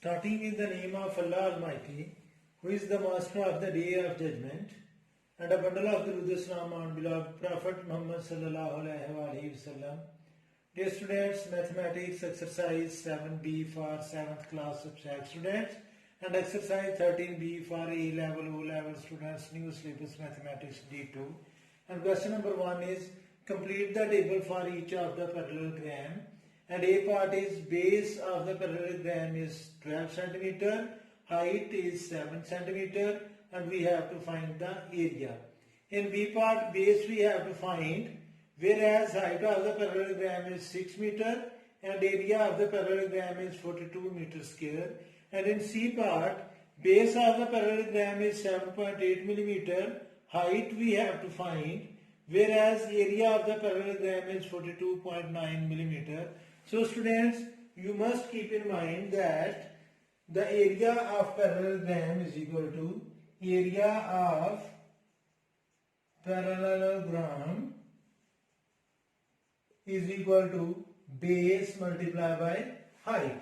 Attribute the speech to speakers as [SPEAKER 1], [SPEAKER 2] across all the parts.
[SPEAKER 1] Starting in the name of Allah Almighty, who is the master of the day of judgment, and a bundle of Durud Salam on beloved Prophet Muhammad sallallahu alaihi wasallam. Dear students, mathematics exercise 7b for 7th class subject students and exercise 13b for A level, O level students, new syllabus mathematics D2. And question number 1 is complete the table for each of the parallelogram. And A part is base of the parallelogram is 12 centimeter, height is 7 centimeter, and we have to find the area. In B part, base we have to find, whereas height of the parallelogram is 6 meter and area of the parallelogram is 42 meter square. And in C part, base of the parallelogram is 7.8 millimeter, height we have to find, whereas area of the parallelogram is 42.9 millimeter. So students, you must keep in mind that the area of parallelogram is equal to area of parallelogram is equal to base multiplied by height.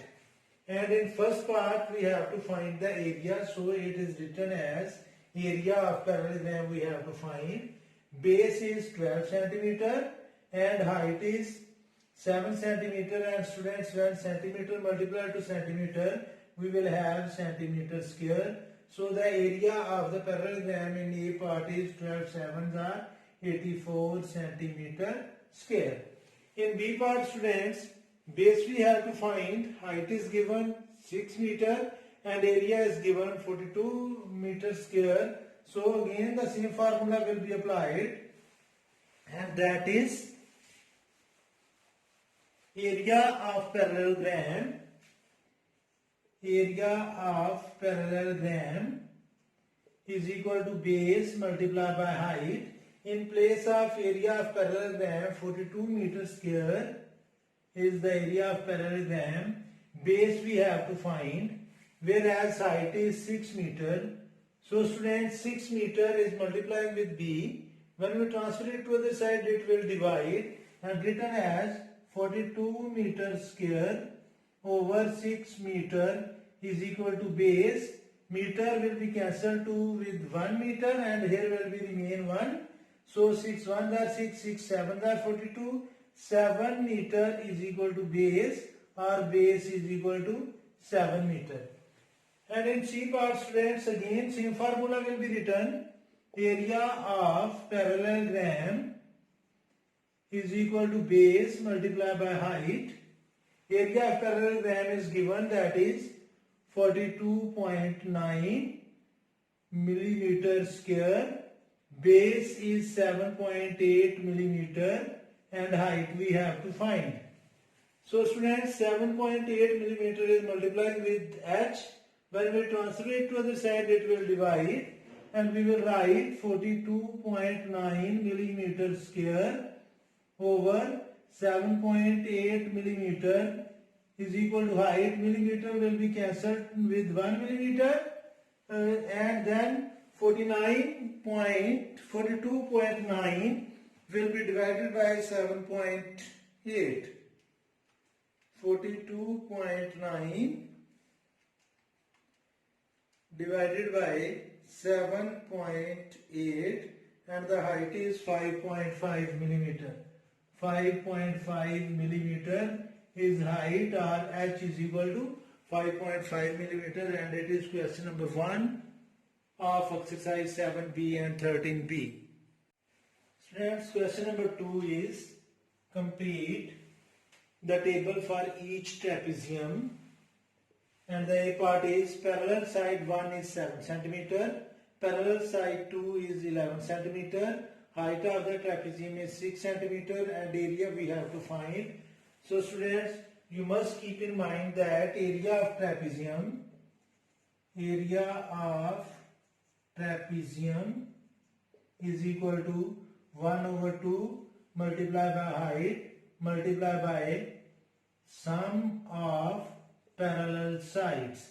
[SPEAKER 1] And in first part we have to find the area, so it is written as area of parallelogram we have to find. Base is 12 centimeter and height is 7 centimeter, and students, when centimeter multiplied to centimeter, we will have centimeter square. So the area of the parallelogram in A part is 12 sevens are 84 centimeter square. In B part, students, base we have to find, height is given 6 meter and area is given 42 meter square. So again the same formula will be applied, and that is area of parallelogram is equal to base multiplied by height. In place of area of parallelogram, 42 meter square is the area of parallelogram. Base we have to find, whereas height is 6 meter. So students, 6 meter is multiplying with B. When we transfer it to the other side, it will divide and written as 42 meter square over 6 meter is equal to base. Meter will be cancelled with 1 meter and here will be remain 1. So 6 1s are 6, 6 7s are 42. 7 meter is equal to base, or base is equal to 7 meter. And in C part, students, again same formula will be written. Area of parallelogram is equal to base multiplied by height. Area of parallelogram is given, that is 42.9 millimeter square. Base is 7.8 millimeter and height we have to find. So students, 7.8 millimeter is multiplied with H. When we transfer it to the other side, it will divide and we will write 42.9 millimeter square over 7.8 millimeter is equal to height. Millimeter will be cancelled with 1 millimeter and then 42.9 will be divided by 7.8. 42.9 divided by 7.8 and the height is 5.5 millimeter. 5.5 millimeter is height, or H is equal to 5.5 millimeter, and it is question number 1 of exercise 7b and 13b. Students, question number 2 is complete the table for each trapezium, and the A part is parallel side 1 is 7 centimeter, parallel side 2 is 11 centimeter, height of the trapezium is 6 centimeter, and area we have to find. So students, you must keep in mind that area of trapezium is equal to 1 over 2 multiplied by height multiplied by sum of parallel sides.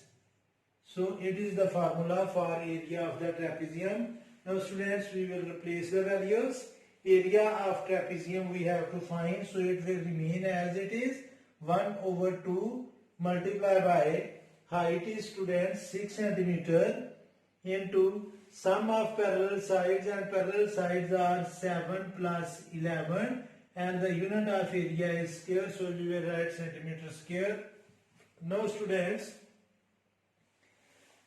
[SPEAKER 1] So it is the formula for area of the trapezium. Now students, we will replace the values. Area of trapezium we have to find, so it will remain as it is 1 over 2 multiplied by height is students 6 centimeter into sum of parallel sides, and parallel sides are 7 plus 11, and the unit of area is square, so we will write centimeter square. Now students,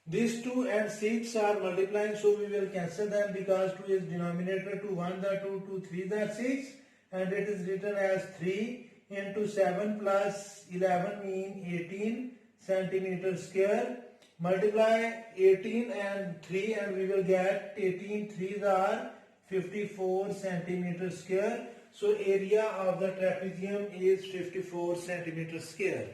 [SPEAKER 1] these 2 and 6 are multiplying, so we will cancel them because 2 is denominator, 2 1 the 2, 2 3 the 6, and it is written as 3 into 7 plus 11 mean 18 centimeter square. Multiply 18 and 3 and we will get 18 3s are 54 centimeter square. So area of the trapezium is 54 centimeter square.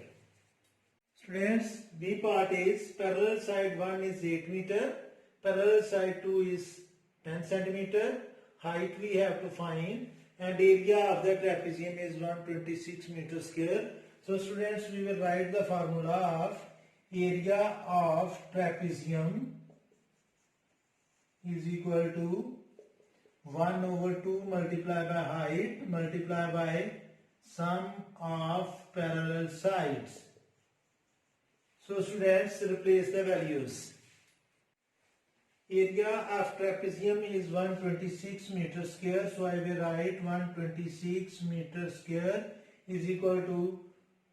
[SPEAKER 1] Students, B part is parallel side 1 is 8 meter, parallel side 2 is 10 centimeter, height we have to find, and area of the trapezium is 126 meter square. So students, we will write the formula of area of trapezium is equal to 1 over 2 multiplied by height multiplied by sum of parallel sides. So students, replace the values. Area of trapezium is 126 meter square, so I will write 126 meter square is equal to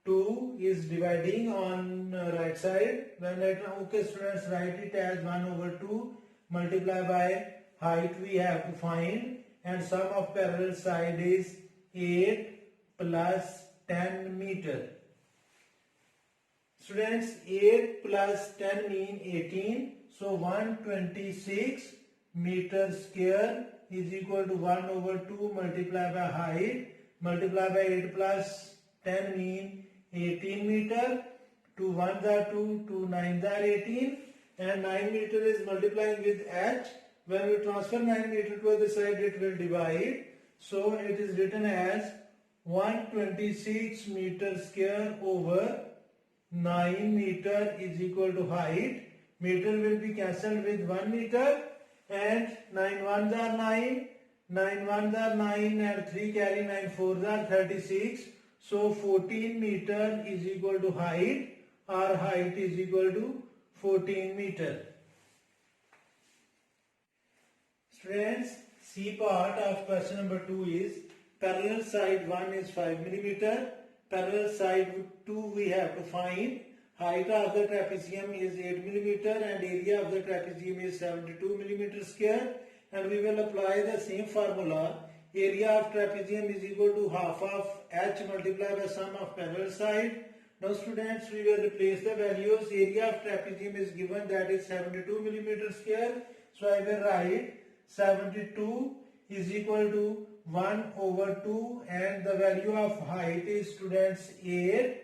[SPEAKER 1] 2 is dividing on right side. When I okay students, write it as 1 over 2 multiplied by height we have to find, and sum of parallel side is 8 plus 10 meter. Students, 8 plus 10 mean 18. So 126 meter square is equal to 1 over 2 multiplied by height multiplied by 8 plus 10 mean 18 meter. 2 1 are 2, 2 9 are 18, and 9 meter is multiplying with h. When we transfer 9 meter to the side, it will divide. So it is written as 126 meter square over 9 meter is equal to height. Meter will be cancelled with 1 meter, and 9 ones are 9, 9 ones are 9, and 3 carry 9 fours are 36. So 14 meter is equal to height, or height is equal to 14 meter. Students, C part of question number 2 is parallel side 1 is 5 millimeter, parallel side 2 we have to find. Height of the trapezium is 8 millimeter and area of the trapezium is 72 millimeter square, and we will apply the same formula. Area of trapezium is equal to half of h multiplied by sum of parallel side. Now students, we will replace the values. Area of trapezium is given, that is 72 millimeter square. So I will write 72 is equal to 1 over 2, and the value of height is students 8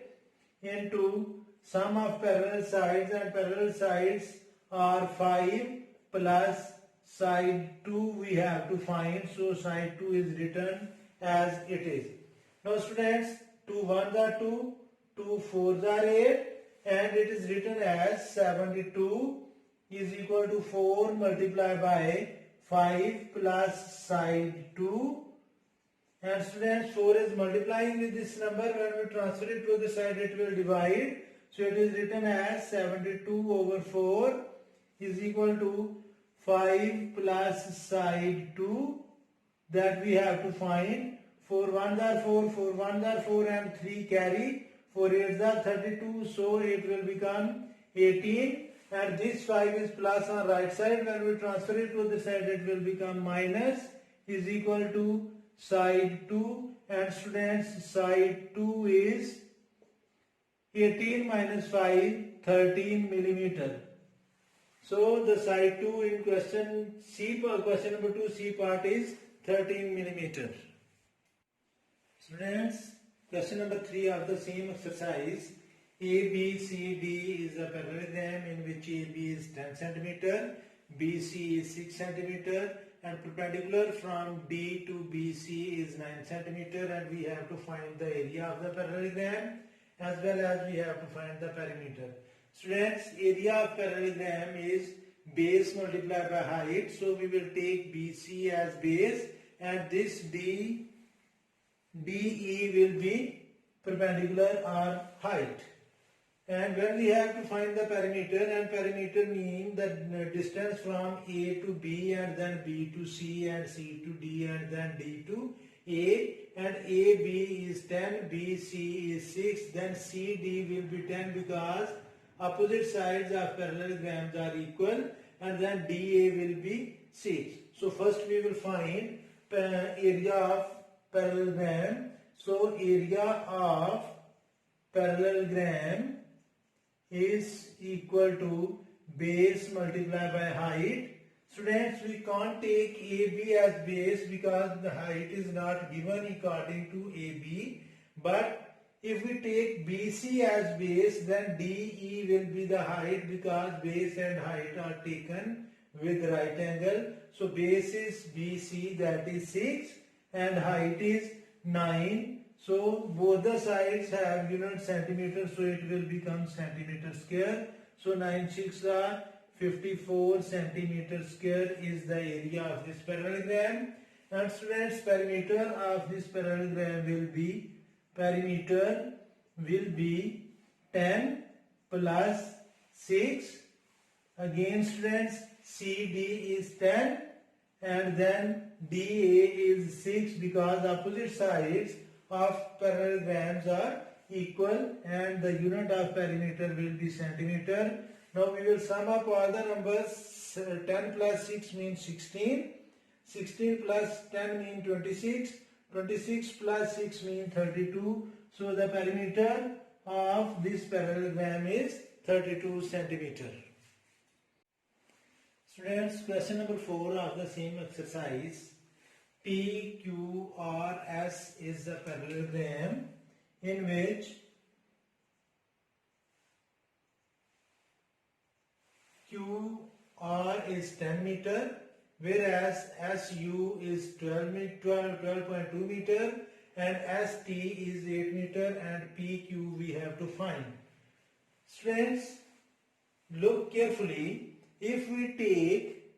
[SPEAKER 1] into sum of parallel sides, and parallel sides are 5 plus side 2 we have to find. So side 2 is written as it is. Now students, 2 1s are 2, 2 4s are 8, and it is written as 72 is equal to 4 multiplied by 5 plus side 2. And students, 4 is multiplying with this number. When we transfer it to the side, it will divide. So it is written as 72 over 4 is equal to 5 plus side 2, that we have to find. 4 1s are 4, 4 1s are 4, and 3 carry. 4 8s are 32, so it will become 18. And this 5 is plus on right side. When we transfer it to the side, it will become minus is equal to side 2. And students, side 2 is 18 minus 5, 13 millimeter. So the side 2 in question number 2 C part is 13 millimeter. Students, question number 3 of the same exercise. ABCD is a parallelogram in which AB is 10 centimeter, BC is 6 centimeter, and perpendicular from D to BC is 9 centimeter, and we have to find the area of the parallelogram as well as we have to find the perimeter. Students, area of parallelogram is base multiplied by height, so we will take BC as base, and this DE will be perpendicular or height. And when we have to find the perimeter, and perimeter mean the distance from A to B and then B to C and C to D and then D to A, and AB is 10, BC is 6, then CD will be 10 because opposite sides of parallelograms are equal, and then DA will be 6. So first we will find area of parallelogram. So area of parallelogram is equal to base multiplied by height. Students, we can't take AB as base because the height is not given according to AB. But if we take BC as base, then DE will be the height because base and height are taken with right angle. So base is BC, that is 6, and height is 9. So both the sides have unit centimeter, so it will become centimeter square. So 9 6 are 54 centimeter square is the area of this parallelogram. And students, perimeter of this parallelogram will be 10 plus 6. Again students, CD is 10 and then DA is 6 because opposite sides of parallelograms are equal and the unit of perimeter will be centimeter. Now we will sum up all the numbers. 10 plus 6 means 16. 16 plus 10 means 26. 26 plus 6 means 32. So the perimeter of this parallelogram is 32 centimeter. Students, question number 4 of the same exercise. PQRS is a parallelogram in which QR is 10 meter, whereas SU is 12.2 meter, and ST is 8 meter, and PQ we have to find. Students, look carefully. If we take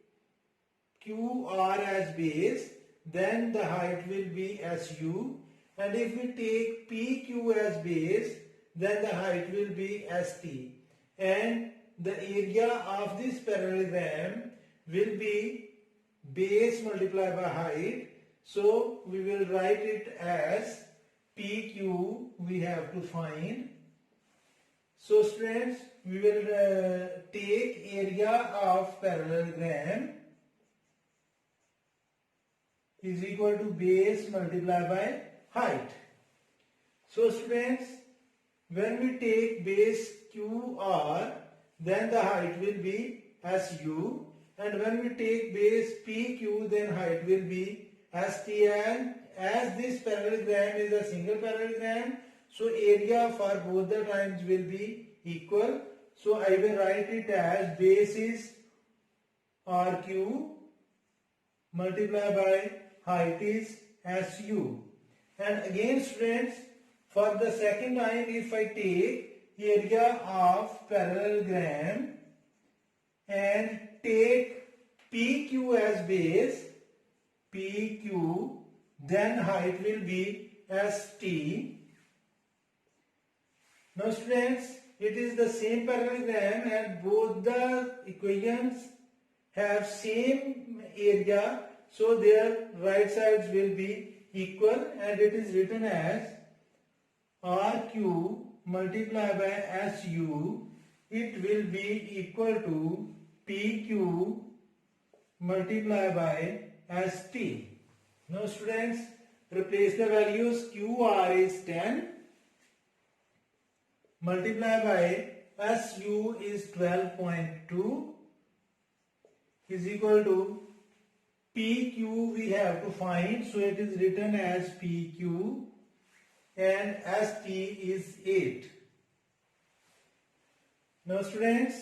[SPEAKER 1] QR as base, then the height will be SU, and if we take PQ as base, then the height will be ST, and the area of this parallelogram will be base multiplied by height. So we will write it as PQ we have to find. So students, we will take area of parallelogram is equal to base multiplied by height. So students, when we take base QR, then the height will be SU, and when we take base PQ, then height will be ST, and as this parallelogram is a single parallelogram, so area for both the times will be equal. So I will write it as base is RQ multiplied by height is SU. And again students, for the second time, if I take area of parallelogram and take PQ as base, PQ, then height will be ST. Now students, it is the same parallelogram and both the equations have same area, so their right sides will be equal, and it is written as RQ multiplied by SU, it will be equal to PQ multiplied by ST. Now students, replace the values. QR is 10 multiplied by SU is 12.2 is equal to PQ we have to find, so it is written as PQ, and ST is 8. Now students,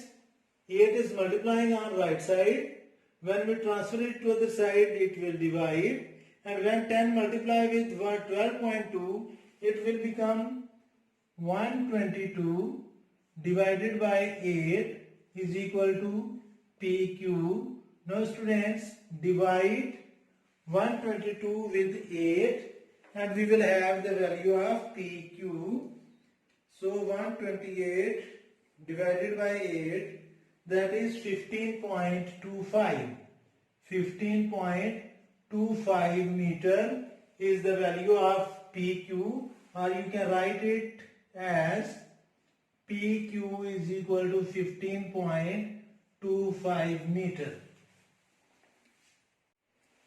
[SPEAKER 1] 8 is multiplying on right side. When we transfer it to other side, it will divide, and when 10 multiply with 12.2, it will become 122 divided by 8 is equal to PQ. Now students, divide 122 with 8 and we will have the value of PQ. So 128 divided by 8, that is 15.25. 15.25 meter is the value of PQ, or you can write it as PQ is equal to 15.25 meter.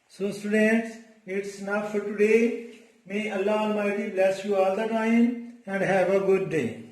[SPEAKER 1] So students, it's enough for today. May Allah Almighty bless you all the time and have a good day.